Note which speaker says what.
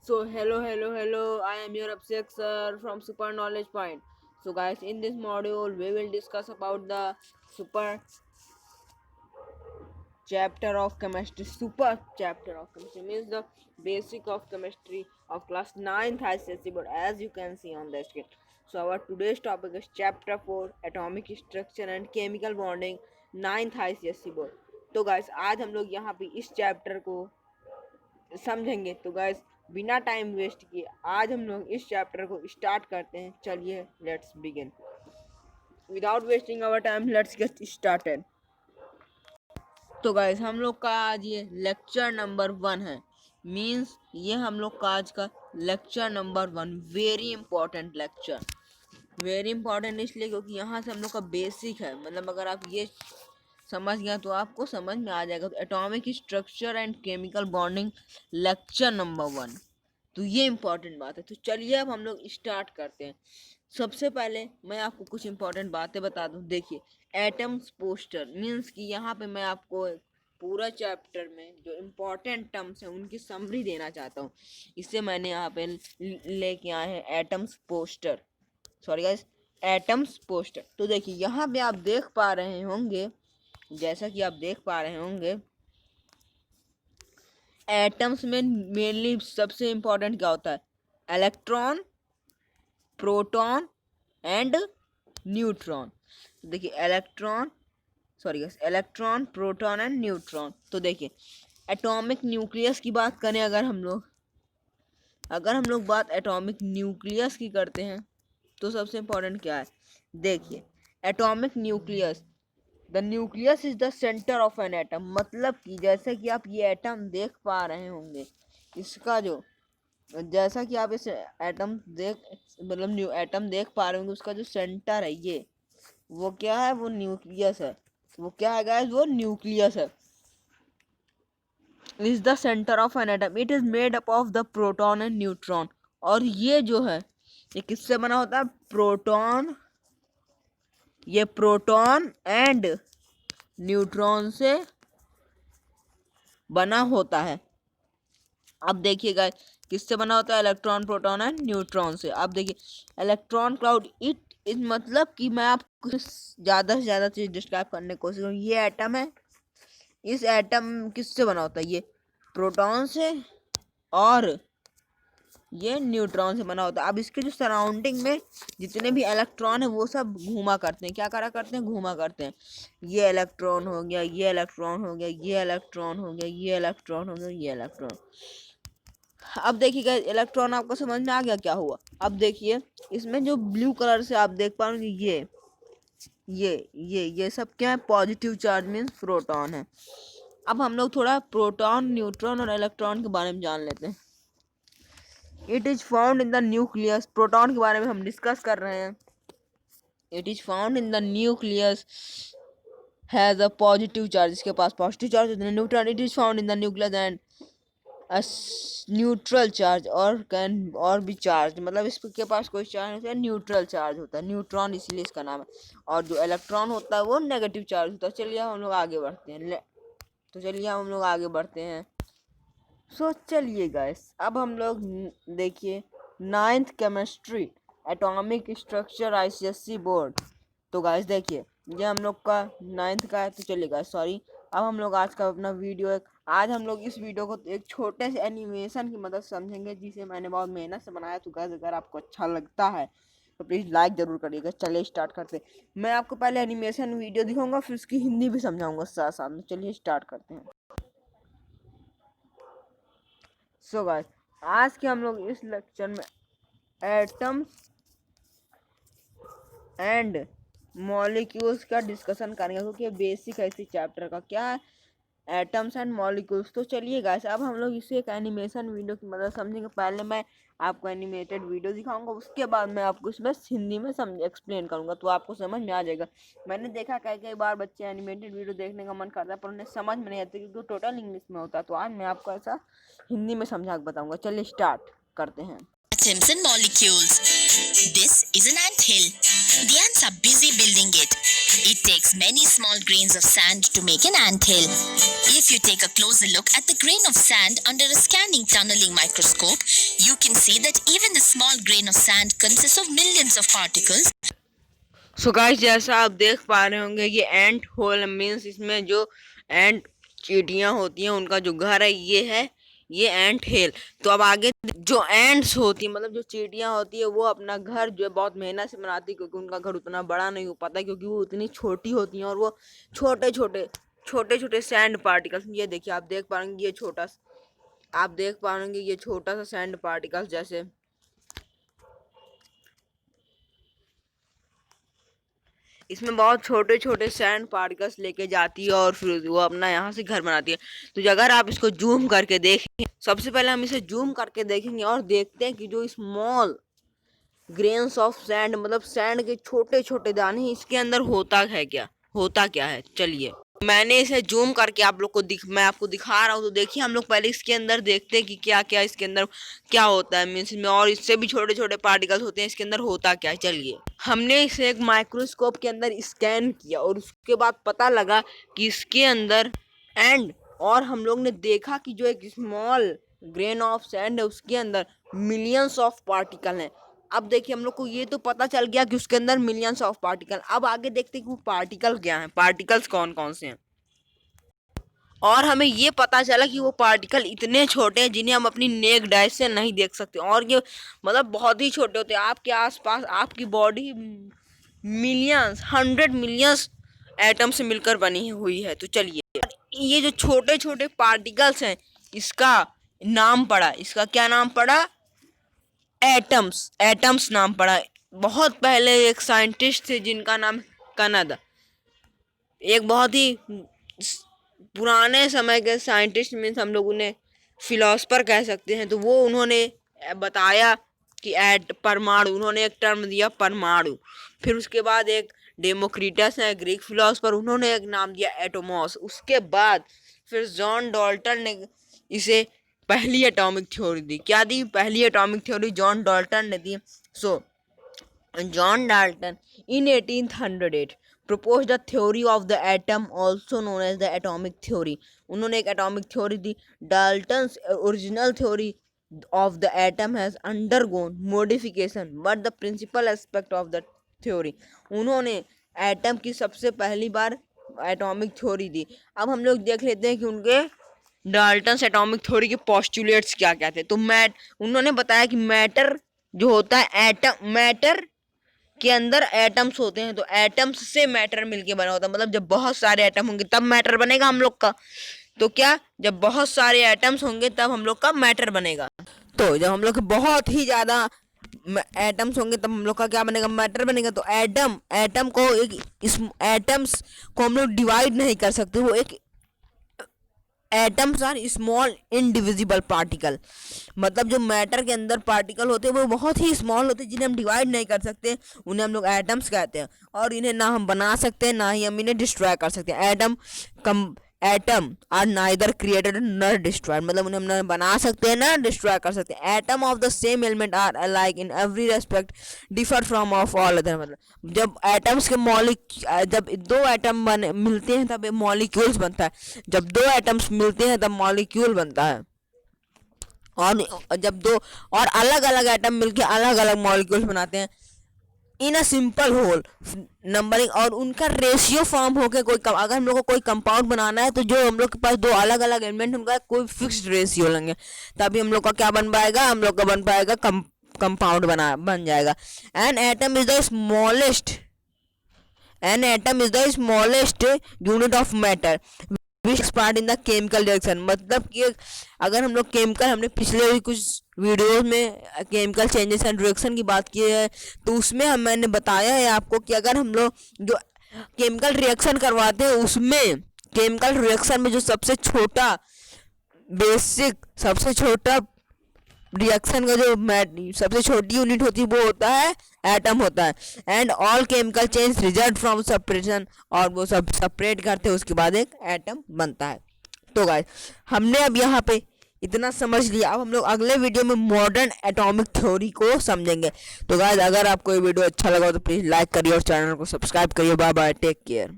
Speaker 1: So hello. I am your Abhishek sir from Super Knowledge Point. So guys, in this module we will discuss about the super chapter of chemistry. Super chapter of chemistry means the basic of chemistry of class 9th ICSE board, as you can see on the screen. So our today's topic is chapter 4 atomic structure and chemical bonding 9th ICSE board. तो guys आज हम लोग यहाँ पे इस chapter को समझेंगे। तो गाइस बिना टाइम वेस्ट किए आज हम लोग इस चैप्टर को स्टार्ट करते हैं। चलिए let's begin without wasting our time, let's get started. तो गाइस हम लोग का आज ये लेक्चर नंबर 1 है। मींस ये हम लोग का आज का lecture number 1 very important lecture. Very important इसलिए क्योंकि यहाँ से हम लोग का बेसिक है। मतलब अगर आप ये समझ गया तो आपको समझ में आ जाएगा। तो atomic structure and chemical bonding lecture number 1, तो ये इम्पोर्टेंट बात है। तो चलिए अब हम लोग स्टार्ट करते हैं। सबसे पहले मैं आपको कुछ इम्पोर्टेंट बातें बता दूं। देखिए एटम्स पोस्टर मीन्स कि यहाँ पे मैं आपको पूरा चैप्टर में जो इम्पोर्टेंट टर्म्स हैं उनकी समरी देना चाहता हूँ। इससे मैंने यहाँ पे लेके आए हैं atoms poster, sorry guys, atoms poster. तो देखिए यहाँ पे आप देख पा रहे होंगे, जैसा कि आप देख पा रहे होंगे, एटम्स में मेनली सबसे इम्पोर्टेंट क्या होता है? Electron, proton and neutron. देखिए इलेक्ट्रॉन, प्रोटॉन एंड न्यूट्रॉन। तो देखिए एटॉमिक न्यूक्लियस की बात करें, अगर हम लोग बात एटॉमिक न्यूक्लियस की करते हैं तो सबसे इम्पोर्टेंट क्या है? देखिए atomic nucleus, the nucleus is the centre of an atom. मतलब कि जैसे कि आप ये एटम देख पा रहे होंगे, इसका जो, जैसा कि आप इस एटम देख पा रहे होंगे, उसका जो सेंटर है ये, वो क्या है? वो न्यूक्लियस है। वो क्या है गाइस? वो न्यूक्लियस है। Is the centre of an atom, it is made up of the proton and neutron. और ये जो है ये किससे बना होता है? प्रोटॉन एंड न्यूट्रॉन से बना होता है। अब देखिएगा किससे बना होता है? इलेक्ट्रॉन, प्रोटॉन एंड न्यूट्रॉन से। अब देखिए इलेक्ट्रॉन क्लाउड, इट इज मतलब कि मैं आपको ज़्यादा से ज़्यादा चीज़ डिस्क्राइब करने की कोशिश करूँ। ये एटम है, इस एटम किससे बना होता है? ये प्रोटॉन से और ये न्यूट्रॉन से बना होता है। अब इसके जो सराउंडिंग में जितने भी इलेक्ट्रॉन है वो सब घूमा करते हैं। क्या करा करते हैं? घूमा करते हैं। ये इलेक्ट्रॉन हो गया, ये इलेक्ट्रॉन हो गया, ये इलेक्ट्रॉन हो गया, ये इलेक्ट्रॉन हो गया, ये इलेक्ट्रॉन। अब देखिएगा इलेक्ट्रॉन आपको समझ में आ गया क्या हुआ? अब देखिए इसमें जो ब्लू कलर से आप देख पा रहे हैं, ये सब क्या है? पॉजिटिव चार्ज मीन्स प्रोटॉन है। अब हम लोग थोड़ा प्रोटॉन, न्यूट्रॉन और इलेक्ट्रॉन के बारे में जान लेते हैं। It is found in the nucleus, proton के बारे में हम डिस्कस कर रहे हैं। It is found in the nucleus has a positive charge, इसके पास पॉजिटिव चार्ज होता है। Neutron, it is found in the nucleus and neutral charge और भी चार्ज, मतलब इसके पास कोई चार्ज नहीं होता है, न्यूट्रल चार्ज होता है। न्यूट्रॉन इसीलिए इसका नाम है। और जो इलेक्ट्रॉन होता है वो नेगेटिव चार्ज होता है। चलिए हम लोग आगे बढ़ते हैं। सो चलिए गाइस अब हम लोग देखिए 9th chemistry atomic structure ICSC board. तो गाइस देखिए ये हम लोग का 9th का है। तो चलिए गाइस सॉरी, अब हम लोग आज का अपना वीडियो आज हम लोग इस वीडियो को एक छोटे से एनिमेशन की मदद से समझेंगे, जिसे मैंने बहुत मेहनत से बनाया। तो गाइस अगर आपको अच्छा लगता है तो प्लीज़ लाइक ज़रूर करिएगा। चलिए स्टार्ट करते हैं। मैं आपको पहले एनिमेशन वीडियो दिखाऊंगा, फिर उसकी हिंदी भी समझाऊंगा साथ साथ में। चलिए स्टार्ट करते हैं। सो गाइस आज के हम लोग इस लेक्चर में एटम्स एंड मॉलिक्यूल्स का डिस्कशन करेंगे, क्योंकि बेसिक है इसी चैप्टर का। क्या है? Atoms and molecules. तो चलिए गाइस अब हम लोग इसे एक एनिमेशन वीडियो की मदद समझेंगे। पहले मैं आपको एनिमेटेड वीडियो दिखाऊंगा, उसके बाद मैं आपको इसमें हिंदी में एक्सप्लेन करूंगा, तो आपको समझ में आ जाएगा। मैंने देखा कई बार बच्चे एनिमेटेड वीडियो देखने का मन करता है पर उन्हें समझ में नहीं आता क्योंकि टोटल इंग्लिश में होता है। तो आज मैं आपको ऐसा हिंदी में समझा के बताऊंगा। चलिए स्टार्ट करते हैं।
Speaker 2: Atoms and molecules. This is an ant hill. The ants are busy building it. It takes many small grains of sand to make an ant hill. If you take a closer look at the grain of sand under a scanning tunneling microscope, You can see that even the small grain of sand consists of millions of particles.
Speaker 1: So guys, जैसा आप देख पा रहे होंगे ये एंट whole means इसमें जो एंट चींटियां होती हैं उनका जो घर है ये एंट हेल। तो अब आगे जो एंट्स होती है मतलब जो चींटियां होती है वो अपना घर जो है बहुत मेहनत से बनाती है, क्योंकि उनका घर उतना बड़ा नहीं हो पाता क्योंकि वो उतनी छोटी होती हैं और वो छोटे छोटे सैंड पार्टिकल्स, ये देखिए आप देख पाएंगे ये छोटा सा सैंड पार्टिकल्स जैसे इसमें बहुत छोटे छोटे सैंड पार्टिकल्स लेके जाती है और फिर वो अपना यहाँ से घर बनाती है। तो अगर आप इसको जूम करके देखें, सबसे पहले हम इसे जूम करके देखेंगे और देखते हैं कि जो स्मॉल ग्रेन्स ऑफ सैंड मतलब सैंड के छोटे छोटे दाने इसके अंदर होता क्या है। चलिए मैंने इसे जूम करके मैं आपको दिखा रहा हूँ। तो देखिए हम लोग पहले इसके अंदर देखते हैं कि क्या इसके अंदर क्या होता है, मीन्स में और इससे भी छोटे छोटे पार्टिकल्स होते हैं, इसके अंदर होता क्या है। चलिए हमने इसे एक माइक्रोस्कोप के अंदर स्कैन किया और उसके बाद पता लगा कि इसके अंदर और हम लोग ने देखा कि जो एक स्मॉल ग्रेन ऑफ सैंड है उसके अंदर मिलियंस ऑफ पार्टिकल हैं। अब देखिए हम लोग को ये तो पता चल गया कि उसके अंदर मिलियंस ऑफ पार्टिकल। अब आगे देखते हैं कि वो पार्टिकल क्या हैं, पार्टिकल्स कौन कौन से हैं। और हमें ये पता चला कि वो पार्टिकल इतने छोटे हैं जिन्हें हम अपनी नेक डाई से नहीं देख सकते और ये मतलब बहुत ही छोटे होते हैं। आपके आसपास आपकी बॉडी मिलियंस 100 मिलियंस एटम से मिलकर बनी हुई है। तो चलिए ये जो छोटे छोटे पार्टिकल्स हैं इसका क्या नाम पड़ा, एटम्स नाम पड़ा। बहुत पहले एक साइंटिस्ट थे जिनका नाम कनद, एक बहुत ही पुराने समय के साइंटिस्ट मीन्स हम लोग उन्हें फिलोसफर कह सकते हैं। तो वो उन्होंने बताया कि उन्होंने एक टर्म दिया परमाणु। फिर उसके बाद एक डेमोक्रिटस है ग्रीक फिलोसफर, उन्होंने एक नाम दिया एटोमॉस। उसके बाद फिर जॉन डाल्टन ने इसे पहली एटॉमिक थ्योरी दी। क्या दी? पहली एटॉमिक थ्योरी जॉन डाल्टन ने दी। So John Dalton in 1808 proposed the theory of the atom also known as the atomic theory। उन्होंने एक atomic theory the. Dalton's original theory of the atom has undergone modification but the principal aspect of the theory। उन्होंने atom की सबसे पहली बार atomic theory दी। अब हम लोग देख लेते हैं कि उनके डाल्टन्स एटॉमिक थ्योरी के पोस्टुलेट्स क्या क्या थे। तो उन्होंने बताया कि मैटर जो होता है मैटर के अंदर एटम्स होते हैं, तो एटम्स से मैटर मिलके बना होता है। मतलब जब बहुत सारे एटम होंगे तब मैटर बनेगा हम लोग का। तो क्या जब बहुत सारे एटम्स होंगे तब हम लोग का मैटर बनेगा। तो जब हम लोग के बहुत ही ज्यादा एटम्स होंगे तब हम लोग का क्या बनेगा, मैटर बनेगा। तो एटम्स को हम लोग डिवाइड नहीं कर सकते। वो एक atoms are small indivisible particle, मतलब जो मैटर के अंदर पार्टिकल होते हैं वो बहुत ही स्मॉल होते हैं जिन्हें हम डिवाइड नहीं कर सकते, उन्हें हम लोग एटम्स कहते हैं। और इन्हें ना हम बना सकते हैं ना ही हम इन्हें डिस्ट्रॉय कर सकते हैं। एटम आर नाइदर क्रिएटेड नर डिस्ट्रॉयड, मतलब उन्हें हम ना बना सकते हैं ना डिस्ट्रॉय कर सकते हैं। Atom of the same element are alike in every respect differ from of all other. मतलब जब एटम्स के जब दो एटम मिलते हैं तब मॉलिक्यूल्स बनता है, जब दो एटम्स मिलते हैं तब मॉलिक्यूल बनता है। और जब दो और अलग अलग एटम मिलके अलग अलग मॉलिक्यूल्स बनाते हैं इन अ सिंपल होल नंबरिंग, और उनका रेशियो फॉर्म होकर अगर हम लोग को कोई कंपाउंड बनाना है तो जो हम लोग के पास दो अलग अलग एलिमेंट उनका कोई फिक्स्ड रेशियो लेंगे तभी हम लोग का क्या बन पाएगा, हम लोग का बन पाएगा कंपाउंड बन जाएगा। An atom is the smallest unit of matter which part in the chemical reaction. मतलब कि अगर हम लोग हमने पिछले भी कुछ वीडियोस में केमिकल चेंजेस एंड रिएक्शन की बात की है, तो उसमें मैंने बताया है आपको कि अगर हम लोग जो केमिकल रिएक्शन करवाते हैं उसमें केमिकल रिएक्शन में जो सबसे छोटा रिएक्शन का जो सबसे छोटी यूनिट होती है वो होता है एटम होता है। And all chemical change result from separation, और वो सब सेपरेट करते हैं उसके बाद एक एटम बनता है। तो गाइस हमने अब यहाँ पे इतना समझ लिया, अब हम लोग अगले वीडियो में मॉडर्न एटॉमिक थ्योरी को समझेंगे। तो गाइस अगर आपको ये वीडियो अच्छा लगा तो प्लीज़ लाइक करिए और चैनल को सब्सक्राइब करिए। Bye bye, take care.